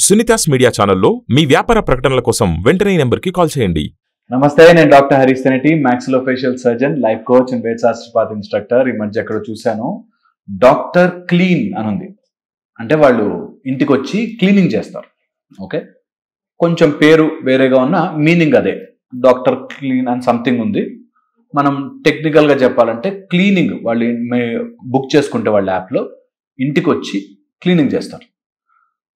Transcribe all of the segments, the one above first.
Sunita's media ఛానల్లో మీ వ్యాపార ప్రకటనల కోసం వెంటనే ఈ నెంబర్కి కాల్ చేయండి. నమస్తే, నేను doctor Harish Tenati, maxillofacial surgeon, life coach and వేద్ శాస్త్రపాత్ ఇన్స్ట్రక్టర్. ఈ మధ్య ఎక్కడ చూశాను, డాక్టర్ క్లీన్ అని ఉంది. అంటే వాళ్ళు ఇంటికి వచ్చి క్లీనింగ్ చేస్తారు. ఓకే, కొంచెం పేరు వేరేగా ఉన్న మీనింగ్ అదే. డాక్టర్ క్లీన్ అని సంథింగ్ ఉంది. మనం టెక్నికల్గా చెప్పాలంటే క్లీనింగ్, వాళ్ళు బుక్ చేసుకుంటే వాళ్ళ యాప్లో ఇంటికి వచ్చి క్లీనింగ్ చేస్తారు.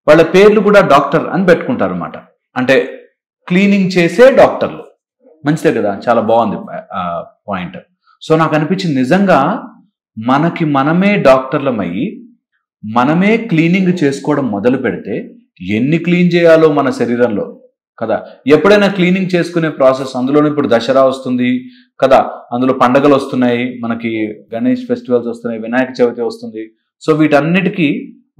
వాళ్ళ పేర్లు కూడా డాక్టర్ అని పెట్టుకుంటారు అన్నమాట. అంటే క్లీనింగ్ చేసే డాక్టర్లు. మంచిదే కదా, చాలా బాగుంది పాయింట్. సో నాకు అనిపించింది, నిజంగా మనకి మనమే డాక్టర్లమయ్యి మనమే క్లీనింగ్ చేసుకోవడం మొదలు పెడితే ఎన్ని క్లీన్ చేయాలో మన శరీరంలో కదా. ఎప్పుడైనా క్లీనింగ్ చేసుకునే ప్రాసెస్, అందులోనే ఇప్పుడు దసరా వస్తుంది కదా, అందులో పండగలు వస్తున్నాయి, మనకి గణేష్ ఫెస్టివల్స్ వస్తున్నాయి, వినాయక చవితి వస్తుంది. సో వీటన్నిటికీ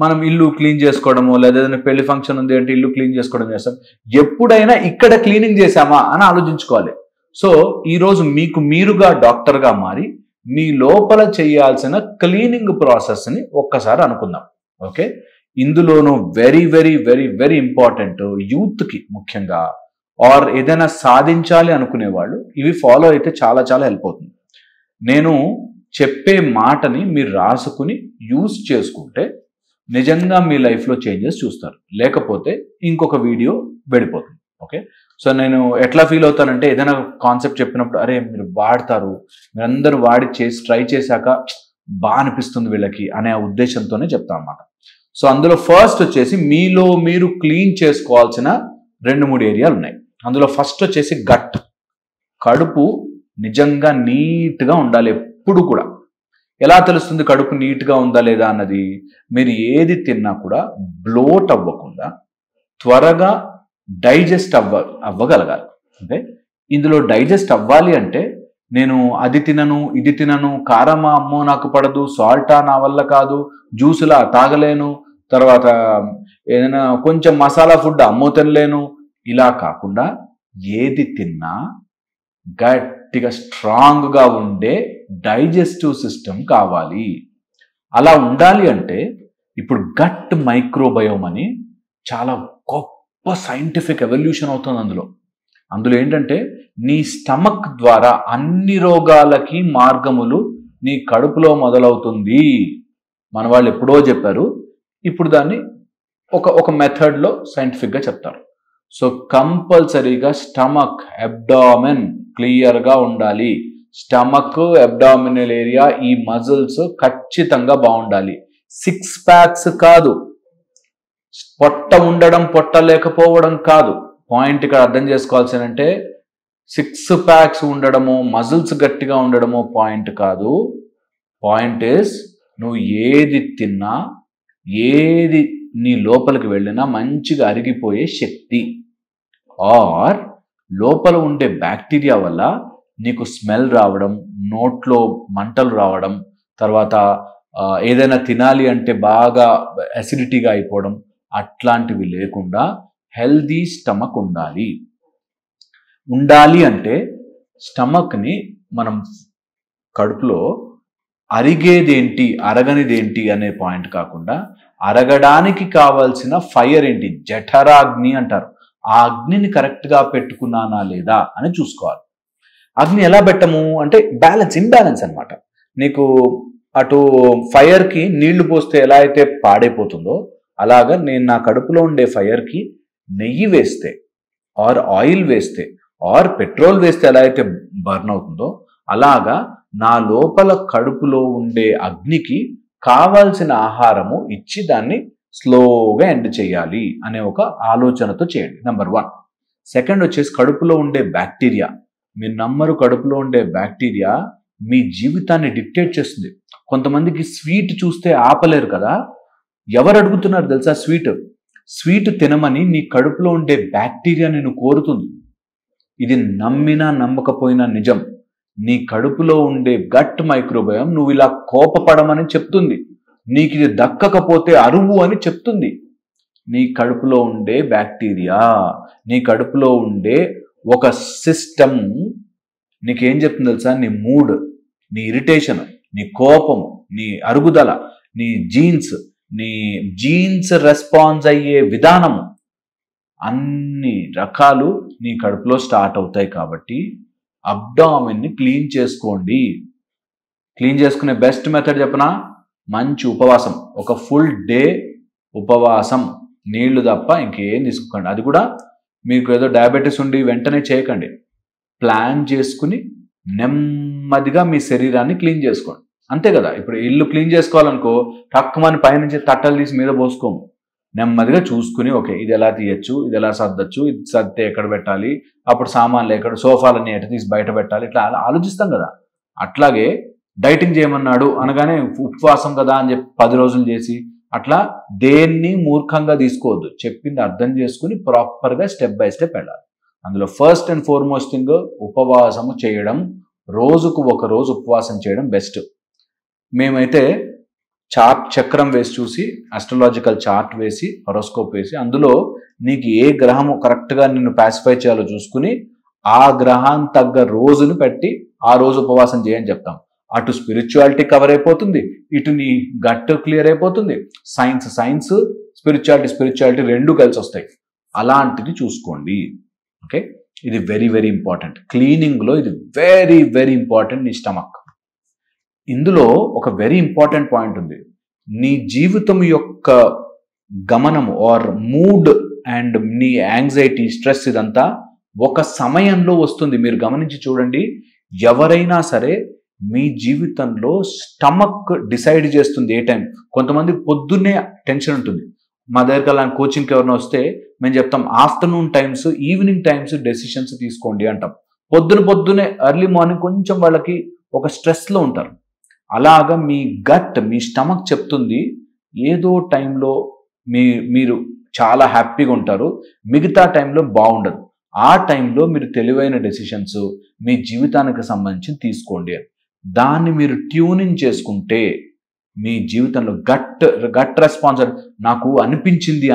మనం ఇల్లు క్లీన్ చేసుకోవడము, లేదా ఏదైనా పెళ్లి ఫంక్షన్ ఉంది అంటే ఇల్లు క్లీన్ చేసుకోవడం చేస్తాం. ఎప్పుడైనా ఇక్కడ క్లీనింగ్ చేశామా అని ఆలోచించుకోవాలి. సో ఈరోజు మీకు మీరుగా డాక్టర్గా మారి మీ లోపల చేయాల్సిన క్లీనింగ్ ప్రాసెస్ని ఒక్కసారి అనుకుందాం. ఓకే, ఇందులోనూ very very very very important, యూత్కి ముఖ్యంగా, ఆర్ ఏదైనా సాధించాలి అనుకునే వాళ్ళు ఇవి ఫాలో అయితే చాలా చాలా హెల్ప్ అవుతుంది. నేను చెప్పే మాటని మీరు రాసుకుని యూజ్ చేసుకుంటే నిజంగా మీ లైఫ్లో చేంజెస్ చూస్తారు. లేకపోతే ఇంకొక వీడియో వెళ్ళిపోతుంది. ఓకే, సో నేను ఎట్లా ఫీల్ అవుతానంటే, ఏదైనా కాన్సెప్ట్ చెప్పినప్పుడు అరే మీరు వాడతారు, మీరందరూ వాడి చేసి ట్రై చేశాక బాగా అనిపిస్తుంది వీళ్ళకి అనే ఉద్దేశంతోనే చెప్తాను అన్నమాట. సో అందులో ఫస్ట్ వచ్చేసి మీలో మీరు క్లీన్ చేసుకోవాల్సిన 2-3 ఏరియాలు ఉన్నాయి. అందులో ఫస్ట్ వచ్చేసి గట్. కడుపు నిజంగా నీట్గా ఉండాలి ఎప్పుడు కూడా. ఎలా తెలుస్తుంది కడుపు నీట్గా ఉందా లేదా అన్నది? మీరు ఏది తిన్నా కూడా బ్లోట్ అవ్వకుండా త్వరగా డైజెస్ట్ అవ్వగలగాలి. అంటే ఇందులో డైజెస్ట్ అవ్వాలి అంటే, నేను అది తినను ఇది తినను, కారమా అమ్మో నాకు పడదు, సాల్టా నా వల్ల కాదు, జ్యూసులా తాగలేను, తర్వాత ఏదైనా కొంచెం మసాలా ఫుడ్ అమ్మో తినలేను, ఇలా కాకుండా ఏది తిన్నా గట్టిగా స్ట్రాంగ్గా ఉండే డైజెస్టివ్ సిస్టమ్ కావాలి. అలా ఉండాలి అంటే ఇప్పుడు గట్ మైక్రోబయోమ్ అని చాలా గొప్ప సైంటిఫిక్ ఎవల్యూషన్ అవుతుంది. అందులో ఏంటంటే నీ స్టమక్ ద్వారా అన్ని రోగాలకి మార్గములు నీ కడుపులో మొదలవుతుంది. మన వాళ్ళు ఎప్పుడో చెప్పారు, ఇప్పుడు దాన్ని ఒక మెథడ్లో సైంటిఫిక్గా చెప్తారు. సో కంపల్సరీగా స్టమక్, అబ్డామెన్ క్లియర్గా ఉండాలి. స్టమక్, అబ్డామినల్ ఏరియా, ఈ మజిల్స్ ఖచ్చితంగా బాగుండాలి. 6 ప్యాక్స్ కాదు, పొట్ట ఉండడం పొట్ట లేకపోవడం కాదు. పాయింట్ ఇక్కడ అర్థం చేసుకోవాల్సిందంటే 6 ప్యాక్స్ ఉండడము, మజిల్స్ గట్టిగా ఉండడము పాయింట్ కాదు. పాయింట్ ఇస్, నువ్వు ఏది తిన్నా, ఏది నీ లోపలికి వెళ్ళినా మంచిగా అరిగిపోయే శక్తి, ఆర్ లోపల ఉండే బ్యాక్టీరియా వల్ల నీకు స్మెల్ రావడం, నోట్లో మంటలు రావడం, తర్వాత ఏదైనా తినాలి అంటే బాగా అసిడిటీగా అయిపోవడం, అట్లాంటివి లేకుండా హెల్దీ స్టమక్ ఉండాలి అంటే స్టమక్ని మనం కడుపులో అరిగేదేంటి అరగనిదేంటి అనే పాయింట్ కాకుండా, అరగడానికి కావాల్సిన ఫైర్ ఏంటి, జఠరాగ్ని అంటారు, ఆ అగ్నిని కరెక్ట్గా పెట్టుకున్నానా లేదా అని చూసుకోవాలి. అగ్ని ఎలా పెట్టము అంటే ఇంబ్యాలెన్స్ అనమాట. నీకు అటు ఫైర్కి నీళ్లు పోస్తే ఎలా అయితే పాడైపోతుందో, అలాగా నేను నా కడుపులో ఉండే ఫైర్కి నెయ్యి వేస్తే, ఆర్ ఆయిల్ వేస్తే, ఆర్ పెట్రోల్ వేస్తే ఎలా అయితే బర్న్ అవుతుందో, అలాగా నా లోపల కడుపులో ఉండే అగ్నికి కావాల్సిన ఆహారము ఇచ్చి దాన్ని స్లోగా ఎండ్ చేయాలి అనే ఒక ఆలోచనతో చేయండి. నెంబర్ 1. సెకండ్ వచ్చేసి కడుపులో ఉండే బ్యాక్టీరియా. మీరు నమ్మరు, కడుపులో ఉండే బ్యాక్టీరియా మీ జీవితాన్ని డిక్టేట్ చేస్తుంది. కొంతమందికి స్వీట్ చూస్తే ఆపలేరు కదా. ఎవరు అడుగుతున్నారు తెలుసా స్వీట్ తినమని? నీ కడుపులో ఉండే బ్యాక్టీరియా నిన్ను కోరుతుంది. ఇది నమ్మినా నమ్మకపోయినా నిజం. నీ కడుపులో ఉండే గట్ మైక్రోబయోమ్ నువ్వు ఇలా కోపపడమని చెప్తుంది, నీకు ఇది దక్కకపోతే అరువు అని చెప్తుంది. నీ కడుపులో ఉండే బ్యాక్టీరియా, నీ కడుపులో ఉండే ఒక సిస్టమ్ నీకేం చెప్తుంది తెలుసా? నీ మూడ్, నీ ఇరిటేషన్, నీ కోపం, నీ అరుగుదల, నీ జీన్స్, నీ జీన్స్ రెస్పాన్స్ అయ్యే విధానము, అన్ని రకాలు నీ కడుపులో స్టార్ట్ అవుతాయి. కాబట్టి అబ్డామిన్ని క్లీన్ చేసుకోండి. క్లీన్ చేసుకునే బెస్ట్ మెథడ్ చెప్పనా? మంచి ఉపవాసం, ఒక ఫుల్ డే ఉపవాసం, నీళ్లు తప్ప ఇంకేం తీసుకోకండి. అది కూడా మీకు ఏదో డయాబెటీస్ ఉండి వెంటనే చేయకండి. ప్లాన్ చేసుకుని నెమ్మదిగా మీ శరీరాన్ని క్లీన్ చేసుకోండి. అంతే కదా. ఇప్పుడు ఇల్లు క్లీన్ చేసుకోవాలనుకో, టక్కుమని పైనుంచి తట్టలు తీసి మీద పోసుకోము. నెమ్మదిగా చూసుకుని, ఓకే ఇది ఎలా తీయచ్చు, ఇది ఎలా సర్దచ్చు, ఇది సర్దితే ఎక్కడ పెట్టాలి, అప్పుడు సామాన్లు ఎక్కడ, సోఫాలన్నీ ఎట తీసి బయట పెట్టాలి, ఇట్లా ఆలోచిస్తాం కదా. అట్లాగే డైటింగ్ చేయమన్నాడు అనగానే ఉపవాసం కదా అని చెప్పి 10 రోజులు చేసి అట్లా దేన్ని మూర్ఖంగా తీసుకోవద్దు. చెప్పింది అర్థం చేసుకుని ప్రాపర్గా స్టెప్ బై స్టెప్ వెళ్ళాలి. అందులో ఫస్ట్ అండ్ ఫార్మోస్ట్ థింగ్ ఉపవాసము చేయడం. రోజుకు ఒక రోజు ఉపవాసం చేయడం బెస్ట్. మేమైతే చార్ట్ చక్రం వేసి చూసి, అస్ట్రాలజికల్ చార్ట్ వేసి, హొరోస్కోప్ వేసి, అందులో నీకు ఏ గ్రహము కరెక్ట్గా నిన్ను పాసిఫై చేయాలో చూసుకుని ఆ గ్రహాన్ని తగ్గ రోజును పెట్టి ఆ రోజు ఉపవాసం చేయని చెప్తాం. అటు స్పిరిచువాలిటీ కవర్ అయిపోతుంది, ఇటు నీ గట్ క్లియర్ అయిపోతుంది. సైన్స్ స్పిరిచువాలిటీ రెండు కలిసి వస్తాయి. అలాంటిది చూసుకోండి. ఓకే, ఇది వెరీ వెరీ ఇంపార్టెంట్. క్లీనింగ్లో ఇది వెరీ వెరీ ఇంపార్టెంట్. నీ స్టమక్, ఇందులో ఒక వెరీ ఇంపార్టెంట్ పాయింట్ ఉంది. నీ జీవితం యొక్క గమనము ఆర్ మూడ్ అండ్ నీ యాంగ్జైటీ, స్ట్రెస్ ఇదంతా ఒక సమయంలో వస్తుంది. మీరు గమనించి చూడండి. ఎవరైనా సరే మీ జీవితంలో స్టమక్ డిసైడ్ చేస్తుంది ఏ టైం. కొంతమంది పొద్దున్నే టెన్షన్ ఉంటుంది. మా దగ్గరికి అలాంటి కోచింగ్కి ఎవరైనా వస్తే మేము చెప్తాం, afternoon times, evening times decisions తీసుకోండి అంటాం. పొద్దునే ఎర్లీ మార్నింగ్ కొంచెం వాళ్ళకి ఒక స్ట్రెస్లో ఉంటారు. అలాగా మీ గట్, మీ స్టమక్ చెప్తుంది ఏదో టైంలో మీరు చాలా హ్యాపీగా ఉంటారు, మిగతా టైంలో బాగుండదు. ఆ టైంలో మీరు తెలివైన డెసిషన్స్ మీ జీవితానికి సంబంధించి తీసుకోండి. దాన్ని మీరు ట్యూనింగ్ చేసుకుంటే మీ జీవితంలో గట్ రెస్పాన్స్, నాకు అనిపించింది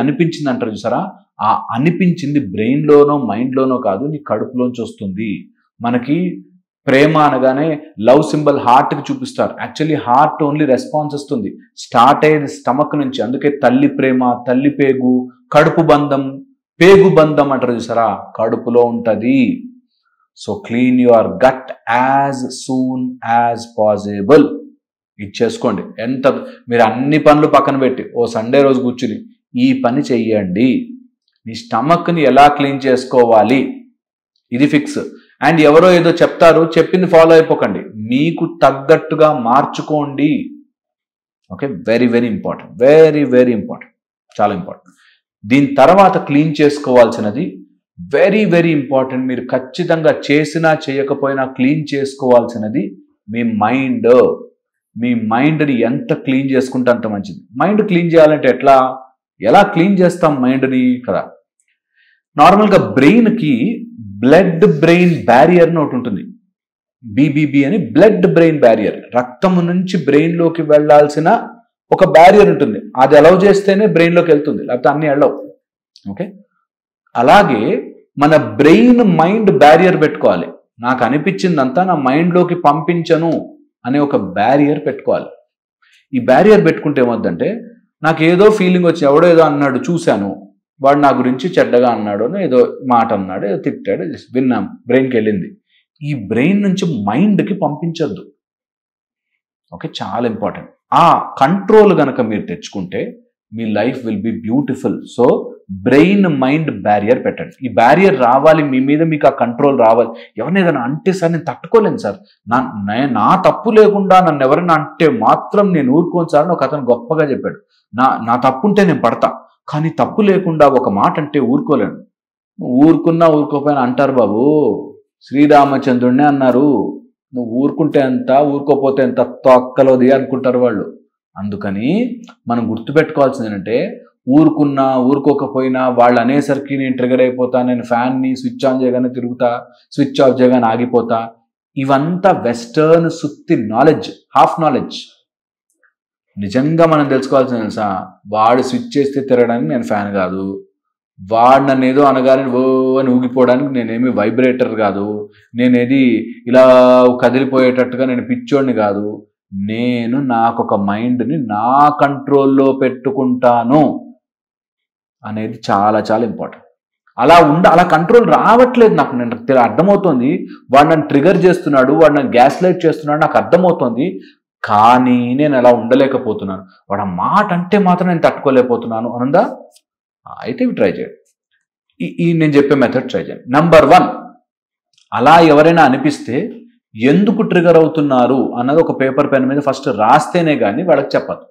అంటారు చూసారా, ఆ అనిపించింది బ్రెయిన్లోనో మైండ్లోనో కాదు, నీ కడుపులోంచి వస్తుంది. మనకి ప్రేమ అనగానే లవ్ సింబల్ హార్ట్కి చూపిస్తారు. యాక్చువల్లీ హార్ట్ ఓన్లీ రెస్పాన్స్ ఇస్తుంది, స్టార్ట్ అయ్యేది స్టమక్ నుంచి. అందుకే తల్లి ప్రేమ, తల్లి పేగు, కడుపు బంధం, పేగు బంధం అంటారు చూసారా, కడుపులో ఉంటుంది. So clean your gut as soon as possible. ఇచ్చేసుకోండి. ఎంత మీరు అన్ని పనులు పక్కన పెట్టి ఓ సండే రోజు కూర్చుని ఈ పని చెయ్యండి. మీ స్టమక్ని ఎలా క్లీన్ చేసుకోవాలి ఇది ఫిక్స్. అండ్ ఎవరో ఏదో చెప్తారు, చెప్పింది ఫాలో అయిపోకండి, మీకు తగ్గట్టుగా మార్చుకోండి. Okay, very very important, very very important, చాలా ఇంపార్టెంట్. దీని తర్వాత క్లీన్ చేసుకోవాల్సినది వెరీ వెరీ ఇంపార్టెంట్. మీరు ఖచ్చితంగా చేసినా చేయకపోయినా క్లీన్ చేసుకోవాల్సినది మీ మైండ్. మీ మైండ్ని ఎంత క్లీన్ చేసుకుంటే అంత మంచిది. మైండ్ క్లీన్ చేయాలంటే ఎలా క్లీన్ చేస్తాం మైండ్ని కదా. నార్మల్గా బ్రెయిన్కి బ్లడ్ బ్రెయిన్ బ్యారియర్ అని ఒకటి ఉంటుంది, బీబీబీ అని, బ్లడ్ బ్రెయిన్ బ్యారియర్. రక్తము నుంచి బ్రెయిన్లోకి వెళ్లాల్సిన ఒక బ్యారియర్ ఉంటుంది. అది అలౌ చేస్తేనే బ్రెయిన్లోకి వెళ్తుంది, లేకపోతే అన్ని వెళ్ళవు. ఓకే, అలాగే మన బ్రెయిన్ మైండ్ బ్యారియర్ పెట్టుకోవాలి. నాకు అనిపించిందంతా నా మైండ్లోకి పంపించను అనే ఒక బ్యారియర్ పెట్టుకోవాలి. ఈ బ్యారియర్ పెట్టుకుంటే ఏమవుతుందంటే, నాకు ఏదో ఫీలింగ్ వచ్చి, ఎవడో ఏదో అన్నాడు చూశాను, వాడు నా గురించి చెడ్డగా అన్నాడు అని ఏదో మాట అన్నాడు, ఏదో తిట్టాడు, విన్నాం, బ్రెయిన్కి వెళ్ళింది. ఈ బ్రెయిన్ నుంచి మైండ్కి పంపించద్దు. ఓకే, చాలా ఇంపార్టెంట్. ఆ కంట్రోల్ కనుక మీరు తెచ్చుకుంటే మీ life will be beautiful. So brain mind barrier పెట్టండి. ఈ బ్యారియర్ రావాలి మీ మీద, మీకు ఆ కంట్రోల్ రావాలి. ఎవరిని ఏదైనా అంటే సార్ నేను తట్టుకోలేను సార్, నా తప్పు లేకుండా నన్ను ఎవరైనా అంటే మాత్రం నేను ఊరుకోను సార్ అని ఒక అతను గొప్పగా చెప్పాడు. నా తప్పు ఉంటే నేను పడతా, కానీ తప్పు లేకుండా ఒక మాట అంటే ఊరుకోలేను. ఊరుకున్నా ఊరుకోపోయినా అంటారు బాబు, శ్రీరామచంద్రుడినే అన్నారు, నువ్వు ఊరుకుంటే ఎంత ఊరుకోపోతే ఎంత తొక్కలోది అనుకుంటారు వాళ్ళు. అందుకని మనం గుర్తుపెట్టుకోవాల్సింది ఏంటంటే, ఊరుకున్నా ఊరుకోకపోయినా వాళ్ళు అనేసరికి నేను ట్రిగర్ అయిపోతా, నేను ఫ్యాన్ని స్విచ్ ఆన్ చేయగానే తిరుగుతా, స్విచ్ ఆఫ్ చేయగానే ఆగిపోతా. ఇవంతా వెస్టర్న్ సుత్తి నాలెడ్జ్, హాఫ్ నాలెడ్జ్. నిజంగా మనం తెలుసుకోవాల్సింది తెలుసా, వాడు స్విచ్ చేస్తే తిరగడానికి నేను ఫ్యాన్ కాదు, వాడు నన్ను ఏదో అనగానే ఓ అని ఊగిపోవడానికి నేనేమి వైబ్రేటర్ కాదు, నేనేది ఇలా కదిలిపోయేటట్టుగా నేను పిచ్చోడిని కాదు. నేను నాకొక మైండ్ని నా కంట్రోల్లో పెట్టుకుంటాను అనేది చాలా చాలా ఇంపార్టెంట్. అలా కంట్రోల్ రావట్లేదు నాకు. నేను అర్థమవుతుంది వాడు నన్ను ట్రిగర్ చేస్తున్నాడు, వాడు నన్ను గ్యాస్ లైట్ చేస్తున్నాడు, నాకు అర్థమవుతుంది. కానీ నేను అలా ఉండలేకపోతున్నాను. వాడు ఆ మాట అంటే మాత్రం నేను తట్టుకోలేకపోతున్నాను అనుందా? అయితే ఇవి ట్రై చేయండి. ఈ నేను చెప్పే మెథడ్ ట్రై చేయండి. నంబర్ 1, అలా ఎవరైనా అనిపిస్తే ఎందుకు ట్రిగర్ అవుతున్నారు అన్నది ఒక పేపర్ పెన్ మీద ఫస్ట్ రాస్తేనే కానీ వాళ్ళకి చెప్పదు.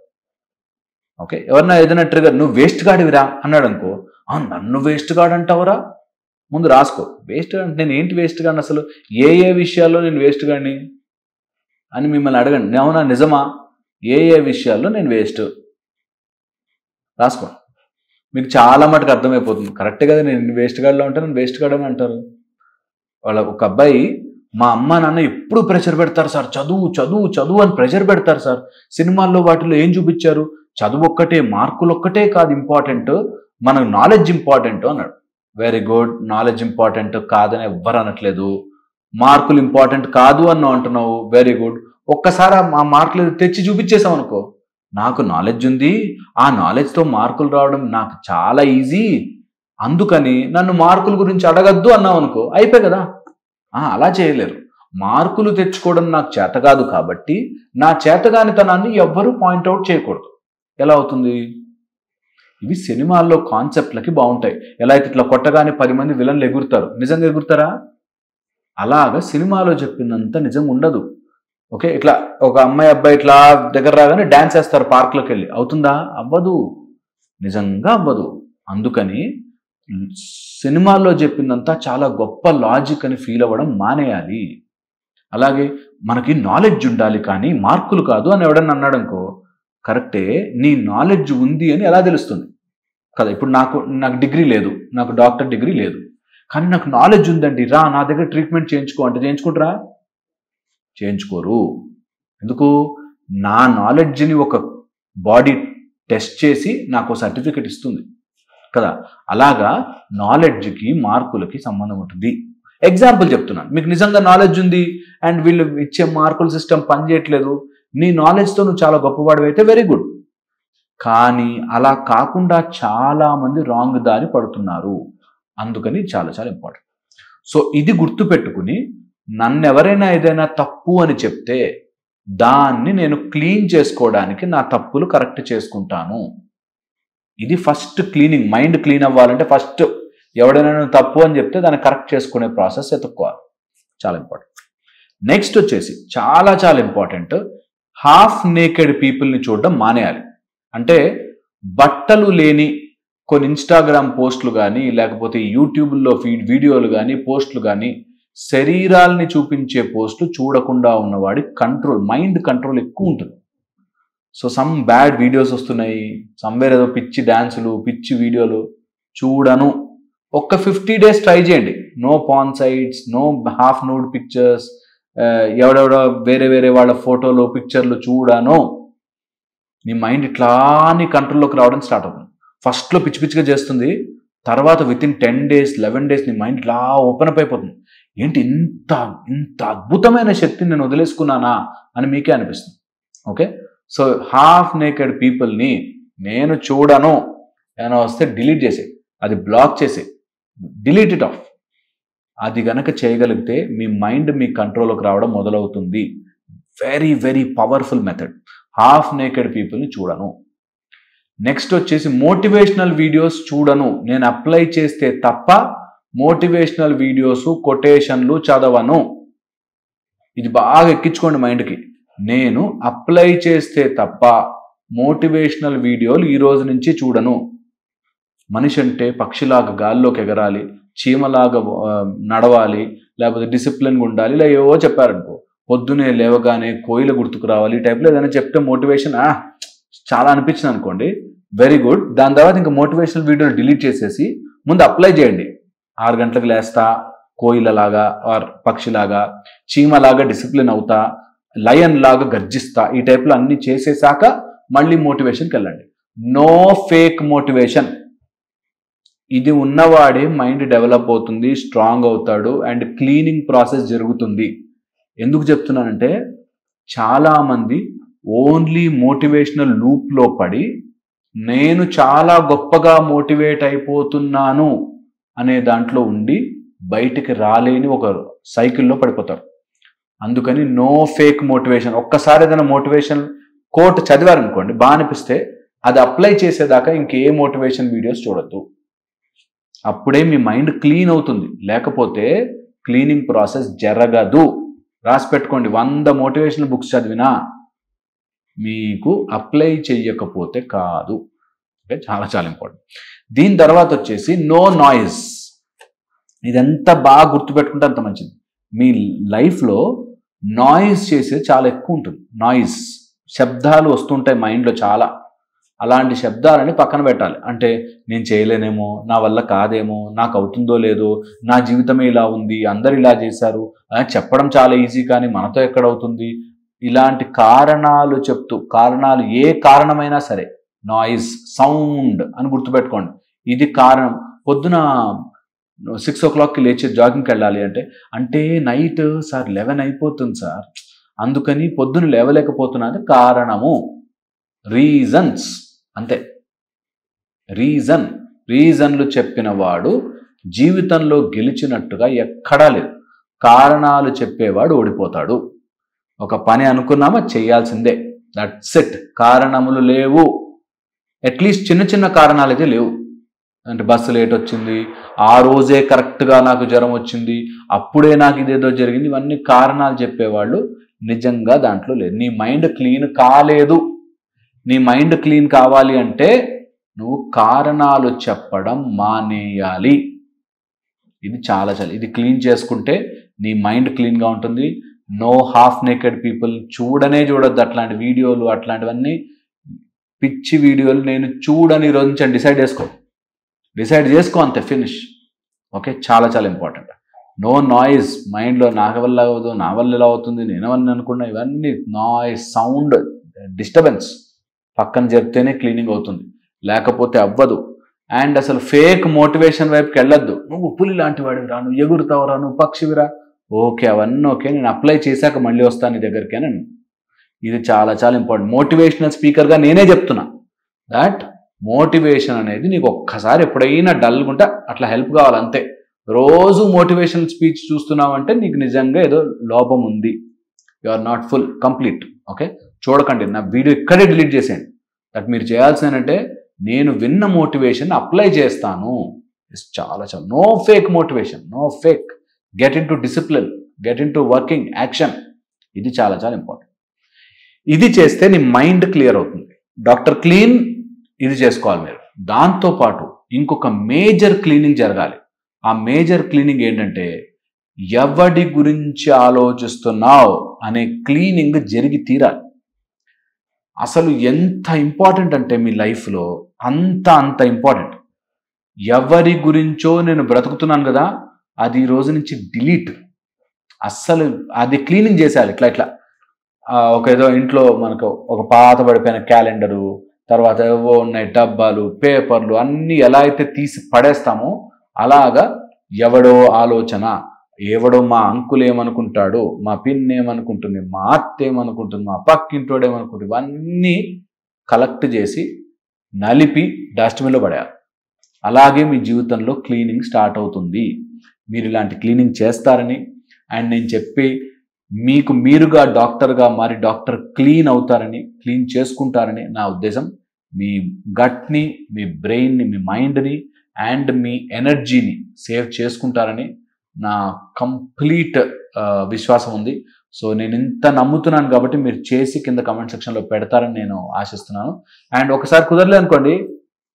ఓకే, ఎవరన్నా ఏదైనా ట్రిగర్, నువ్వు వేస్ట్ గాడివిరా అన్నాడు అనుకో, నన్ను వేస్ట్ గాడు అంటావురా, ముందు రాసుకో. వేస్ట్ గాడు నేను ఏంటి వేస్ట్ గాడిని, అసలు ఏ విషయాల్లో నేను వేస్ట్ గాడిని అని మిమ్మల్ని అడగండి. అవునా, నిజమా? ఏ విషయాల్లో నేను వేస్ట్ రాసుకో. మీకు చాలా మటుకు అర్థమైపోతుంది. కరెక్టే కదా, నేను వేస్ట్ గాడిలో ఉంటే నన్ను వేస్ట్ గాడు అని అంటారు. వాళ్ళ ఒక అబ్బాయి, మా అమ్మ నాన్న ఎప్పుడు ప్రెషర్ పెడతారు సార్, చదువు చదువు చదువు అని ప్రెషర్ పెడతారు సార్. సినిమాల్లో వాటిలో ఏం చూపించారు, చదువు ఒక్కటే, మార్కులు ఒక్కటే కాదు ఇంపార్టెంట్, మనకు నాలెడ్జ్ ఇంపార్టెంట్ అన్నాడు. వెరీ గుడ్, నాలెడ్జ్ ఇంపార్టెంట్ కాదని ఎవ్వరు అనట్లేదు. మార్కులు ఇంపార్టెంట్ కాదు అన్నావు అంటున్నావు, వెరీ గుడ్. ఒక్కసారి ఆ మార్కులు తెచ్చి చూపించేసావు అనుకో, నాకు నాలెడ్జ్ ఉంది, ఆ నాలెడ్జ్తో మార్కులు రావడం నాకు చాలా ఈజీ, అందుకని నన్ను మార్కుల గురించి అడగద్దు అన్నావు అనుకో, అయిపోయి కదా. అలా చేయలేరు. మార్కులు తెచ్చుకోవడం నాకు చేత కాదు కాబట్టి నా చేతగానితనాన్ని ఎవ్వరూ పాయింట్అవుట్ చేయకూడదు. ఎలా అవుతుంది? ఇవి సినిమాల్లో కాన్సెప్ట్లకి బాగుంటాయి. ఎలా అయితే ఇట్లా కొట్టగానే 10 మంది విలన్లు ఎగురుతారు, నిజంగా ఎగురుతారా? అలాగా సినిమాలో చెప్పినంత నిజం ఉండదు. ఓకే, ఇట్లా ఒక అమ్మాయి అబ్బాయి ఇట్లా దగ్గర రాగానే డ్యాన్స్ వేస్తారు పార్క్లోకి వెళ్ళి, అవుతుందా? అవ్వదు, నిజంగా అవ్వదు. అందుకని సినిమాల్లో చెప్పిందంతా చాలా గొప్ప లాజిక్ అని ఫీల్ అవ్వడం మానేయాలి. అలాగే మనకి నాలెడ్జ్ ఉండాలి కానీ మార్కులు కాదు అని ఎవడన్నా అన్నాడు అనుకో, కరెక్టే, నీ నాలెడ్జ్ ఉంది అని ఎలా తెలుస్తుంది కదా. ఇప్పుడు నాకు డిగ్రీ లేదు, నాకు డాక్టర్ డిగ్రీ లేదు, కానీ నాకు నాలెడ్జ్ ఉందండి, రా నా దగ్గర ట్రీట్మెంట్ చేయించుకో అంటే చేయించుకుంటారా? చేయించుకోరు. ఎందుకు? నా నాలెడ్జ్ని ఒక బాడీ టెస్ట్ చేసి నాకు సర్టిఫికెట్ ఇస్తుంది కదా. అలాగా నాలెడ్జ్కి మార్కులకి సంబంధం ఉంటుంది. ఎగ్జాంపుల్ చెప్తున్నాను, మీకు నిజంగా నాలెడ్జ్ ఉంది అండ్ వీళ్ళు ఇచ్చే మార్కుల సిస్టమ్ పనిచేయట్లేదు, నీ నాలెడ్జ్తో నువ్వు చాలా గొప్పవాడు అయితే వెరీ గుడ్. కానీ అలా కాకుండా చాలా మంది రాంగ్ దారి పడుతున్నారు. అందుకని చాలా చాలా ఇంపార్టెంట్. సో ఇది గుర్తుపెట్టుకుని నన్ను ఎవరైనా ఏదైనా తప్పు అని చెప్తే దాన్ని నేను క్లీన్ చేసుకోవడానికి నా తప్పులు కరెక్ట్ చేసుకుంటాను. ఇది ఫస్ట్ క్లీనింగ్. మైండ్ క్లీన్ అవ్వాలంటే ఫస్ట్ ఎవడైనా తప్పు అని చెప్తే దాన్ని కరెక్ట్ చేసుకునే ప్రాసెస్ ఎత్తుక్కోవాలి. చాలా ఇంపార్టెంట్. నెక్స్ట్ వచ్చేసి చాలా చాలా ఇంపార్టెంట్, హాఫ్ నేకెడ్ పీపుల్ని చూడడం మానేయాలి. అంటే బట్టలు లేని కొన్ని ఇన్స్టాగ్రామ్ పోస్టులు కానీ లేకపోతే యూట్యూబ్లో వీడియోలు కానీ పోస్టులు కానీ శరీరాల్ని చూపించే పోస్టులు చూడకుండా ఉన్నవాడి మైండ్ కంట్రోల్ ఎక్కువ ఉంటుంది. సో సమ్ బ్యాడ్ వీడియోస్ వస్తున్నాయి, సమ్వేర్ ఏదో పిచ్చి డ్యాన్సులు పిచ్చి వీడియోలు చూడను. ఒక్క 50 days ట్రై చేయండి. No porn sites, no half nude pictures, ఎవడెవడో వేరే వాళ్ళ ఫోటోలు పిక్చర్లు చూడను. నీ మైండ్ ఇట్లా నీ కంట్రోల్లోకి రావడం స్టార్ట్ అవుతుంది. ఫస్ట్లో పిచ్చి పిచ్చిగా చేస్తుంది, తర్వాత వితిన్ 10 days 11 days నీ మైండ్ ఇట్లా ఓపెన్ అప్ అయిపోతుంది. ఏంటి ఇంత అద్భుతమైన శక్తిని నేను వదిలేసుకున్నానా అని మీకే అనిపిస్తుంది. ఓకే, సో హాఫ్ నేకెడ్ పీపుల్ని నేను చూడను ఏమైనా వస్తే డిలీట్ చేసే, అది బ్లాక్ చేసే, డిలీట్ ఇట్ ఆఫ్. అది గనక చేయగలిగితే మీ మైండ్ మీ కంట్రోల్లోకి రావడం మొదలవుతుంది. Very very powerful method. Half naked పీపుల్ని చూడను. నెక్స్ట్ వచ్చేసి మోటివేషనల్ వీడియోస్ చూడను. నేను అప్లై చేస్తే తప్ప మోటివేషనల్ వీడియోస్ కొటేషన్లు చదవను. ఇది బాగా ఎక్కించుకోండి మైండ్కి. నేను అప్లై చేస్తే తప్ప మోటివేషనల్ వీడియోలు ఈ రోజు నుంచి చూడను. మనిషి అంటే పక్షిలాగా గాల్లోకి ఎగరాలి, చీమలాగా నడవాలి, లేకపోతే డిసిప్లిన్గా ఉండాలి, ఇలా ఏవో చెప్పారనుకో, పొద్దునే లేవగానే కోయిల గుర్తుకు రావాలి, ఈ టైప్లో ఏదైనా చెప్తే మోటివేషన్ చాలా అనిపించింది అనుకోండి, వెరీ గుడ్. దాని తర్వాత ఇంకా మోటివేషనల్ వీడియోలు డిలీట్ చేసేసి ముందు అప్లై చేయండి. 6 గంటలకు లేస్తా కోయిలలాగా ఆర్ పక్షిలాగా, చీమలాగా డిసిప్లిన్ అవుతా, లయన్ లాగా గర్జిస్తా, ఈ టైప్లో అన్ని చేసేసాక మళ్ళీ మోటివేషన్కి వెళ్ళండి. No fake motivation. ఇది ఉన్నవాడే మైండ్ డెవలప్ అవుతుంది, స్ట్రాంగ్ అవుతాడు అండ్ క్లీనింగ్ ప్రాసెస్ జరుగుతుంది. ఎందుకు చెప్తున్నానంటే చాలామంది ఓన్లీ మోటివేషనల్ లూప్లో పడి నేను చాలా గొప్పగా మోటివేట్ అయిపోతున్నాను అనే దాంట్లో ఉండి బయటికి రాలేని ఒక సైకిల్లో పడిపోతారు. అందుకని నో ఫేక్ మోటివేషన్. ఒక్కసారి ఏదైనా మోటివేషన్ కోట్ చదివారనుకోండి, బాగా అనిపిస్తే అది అప్లై చేసేదాకా ఇంకే మోటివేషన్ వీడియోస్ చూడొద్దు. అప్పుడే మీ మైండ్ క్లీన్ అవుతుంది. లేకపోతే క్లీనింగ్ ప్రాసెస్ జరగదు. రాసి పెట్టుకోండి, 100 మోటివేషనల్ బుక్స్ చదివినా మీకు అప్లై చెయ్యకపోతే కాదు. ఓకే, చాలా చాలా ఇంపార్టెంట్. దీని తర్వాత వచ్చేసి నో నాయిస్. ఇదెంత బాగా గుర్తుపెట్టుకుంటే అంత మంచిది. మీ లైఫ్లో నాయిస్ చేసేది చాలా ఎక్కువ ఉంటుంది. నాయిస్, శబ్దాలు వస్తుంటాయి మైండ్లో చాలా. అలాంటి శబ్దాలని పక్కన పెట్టాలి. అంటే నేను చేయలేనేమో, నా వల్ల కాదేమో, నాకు అవుతుందో లేదో, నా జీవితమే ఇలా ఉంది, అందరు ఇలా చేశారు, చెప్పడం చాలా ఈజీ కానీ మనతో ఎక్కడవుతుంది, ఇలాంటి కారణాలు చెప్తూ, కారణాలు ఏ కారణమైనా సరే నాయిస్, సౌండ్ అని గుర్తుపెట్టుకోండి. ఇది కారణం. పొద్దున 6 o'clockకి లేచి జాగింగ్కి వెళ్ళాలి అంటే నైట్ సార్ 11 అయిపోతుంది సార్, అందుకని పొద్దున లేవలేకపోతున్నది కారణము. రీజన్స్ అంతే. రీజన్లు చెప్పిన వాడు జీవితంలో గెలిచినట్టుగా ఎక్కడా లేదు. కారణాలు చెప్పేవాడు ఓడిపోతాడు. ఒక పని అనుకున్నామా చేయాల్సిందే, దట్స్ ఇట్. కారణములు లేవు. అట్లీస్ట్ చిన్న చిన్న కారణాలు అయితే లేవు. అంటే బస్సు లేట్ వచ్చింది, ఆ రోజే కరెక్ట్గా నాకు జ్వరం వచ్చింది, అప్పుడే నాకు ఇదేదో జరిగింది, ఇవన్నీ కారణాలు చెప్పేవాళ్ళు నిజంగా దాంట్లో లేదు. నీ మైండ్ క్లీన్ కాలేదు. నీ మైండ్ క్లీన్ కావాలి అంటే నువ్వు కారణాలు చెప్పడం మానేయాలి. ఇది చాలా ఇది క్లీన్ చేసుకుంటే నీ మైండ్ క్లీన్గా ఉంటుంది. No half naked people. చూడొద్దు అట్లాంటి వీడియోలు, అట్లాంటివన్నీ పిచ్చి వీడియోలు. నేను చూడని రోజు నుంచి డిసైడ్ చేసుకో అంతే, ఫినిష్. ఓకే, చాలా చాలా ఇంపార్టెంట్. No noise. మైండ్లో నాకు వల్ల అవ్వదు, నా వల్ల ఎలా అవుతుంది, నేనేమని అనుకున్నా, ఇవన్నీ నాయిస్, సౌండ్, డిస్టర్బెన్స్ పక్కన చెప్తేనే క్లీనింగ్ అవుతుంది, లేకపోతే అవ్వదు. అండ్ అసలు ఫేక్ మోటివేషన్ వైపుకి వెళ్ళొద్దు. నువ్వు పులి లాంటి వాడివిరా, నువ్వు ఎగురుతావురా, నువ్వు పక్షివిరా. ఓకే, అవన్నీ ఓకే, నేను అప్లై చేశాక మళ్ళీ వస్తాను నీ దగ్గరికి అని. ఇది చాలా చాలా ఇంపార్టెంట్. మోటివేషనల్ స్పీకర్గా నేనే చెప్తున్నా దట్ మోటివేషన్ అనేది నీకు ఒక్కసారి ఎప్పుడైనా డల్గా ఉంటే అట్లా హెల్ప్ కావాలంతే. రోజు మోటివేషనల్ స్పీచ్ చూస్తున్నావంటే నీకు నిజంగా ఏదో లోపం ఉంది. You are not full complete. Okay, చూడకండి, నా వీడియో ఇక్కడే డిలీట్ చేసేయండి. దట్ మీరు చేయాల్సిందంటే నేను విన్న మోటివేషన్ అప్లై చేస్తాను. చాలా చాలా. No fake motivation, no fake. Get into discipline, get into working action. ఇది చాలా చాలా ఇంపార్టెంట్. ఇది చేస్తే నీ మైండ్ క్లియర్ అవుతుంది. డాక్టర్ క్లీన్ ఇది చేసుకోవాలి మీరు. దాంతోపాటు ఇంకొక మేజర్ క్లీనింగ్ జరగాలి. ఆ మేజర్ క్లీనింగ్ ఏంటంటే ఎవడి గురించి ఆలోచిస్తున్నావు అనే క్లీనింగ్ జరిగి తీరాలి. అసలు ఎంత ఇంపార్టెంట్ అంటే మీ లైఫ్లో అంత ఇంపార్టెంట్. ఎవరి గురించో నేను బ్రతుకుతున్నాను కదా, అది ఈ రోజు నుంచి డిలీట్. అస్సలు అది క్లీనింగ్ చేసేయాలి. ఇట్లా ఒక ఏదో ఇంట్లో మనకు ఒక పాత పడిపోయిన క్యాలెండరు, తర్వాత ఏవో ఉన్నాయి డబ్బాలు, పేపర్లు, అన్నీ ఎలా అయితే తీసి పడేస్తామో అలాగా ఎవడో ఆలోచన, ఎవడో మా అంకుల్ ఏమనుకుంటాడు, మా పిన్ ఏమనుకుంటుంది, మా అత్త ఏమనుకుంటుంది, మా పక్కింటోడు ఏమనుకుంటుంది, ఇవన్నీ కలెక్ట్ చేసి నలిపి డస్ట్బిన్లో పడేయాలి. అలాగే మీ జీవితంలో క్లీనింగ్ స్టార్ట్ అవుతుంది. మీరు ఇలాంటి క్లీనింగ్ చేస్తారని అండ్ నేను చెప్పి మీకు మీరుగా డాక్టర్గా మారి డాక్టర్ క్లీన్ అవుతారని, క్లీన్ చేసుకుంటారని నా ఉద్దేశం. మీ గట్ని, మీ బ్రెయిన్ని, మీ మైండ్ని అండ్ మీ ఎనర్జీని సేవ్ చేసుకుంటారని నా కంప్లీట్ విశ్వాసం ఉంది. సో నేను ఇంత నమ్ముతున్నాను కాబట్టి మీరు చేసి కింద కమెంట్ సెక్షన్లో పెడతారని నేను ఆశిస్తున్నాను. అండ్ ఒకసారి కుదరలే అనుకోండి,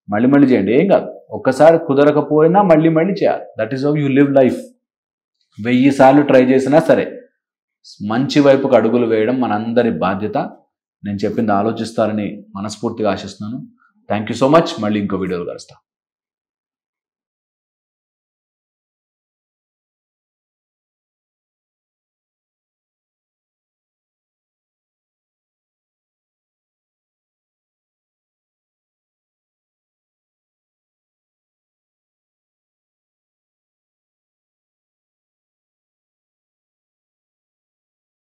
మళ్ళీ చేయండి, ఏం కాదు. ఒక్కసారి కుదరకపోయినా మళ్ళీ చేయాలి. That is how you live life. 1000 సార్లు ట్రై చేసినా సరే మంచి వైపుకు అడుగులు వేయడం మనందరి బాధ్యత. నేను చెప్పింది ఆలోచిస్తారని మనస్ఫూర్తిగా ఆశిస్తున్నాను. Thank you so much. మళ్ళీ ఇంకో వీడియోలో కలుస్తాను.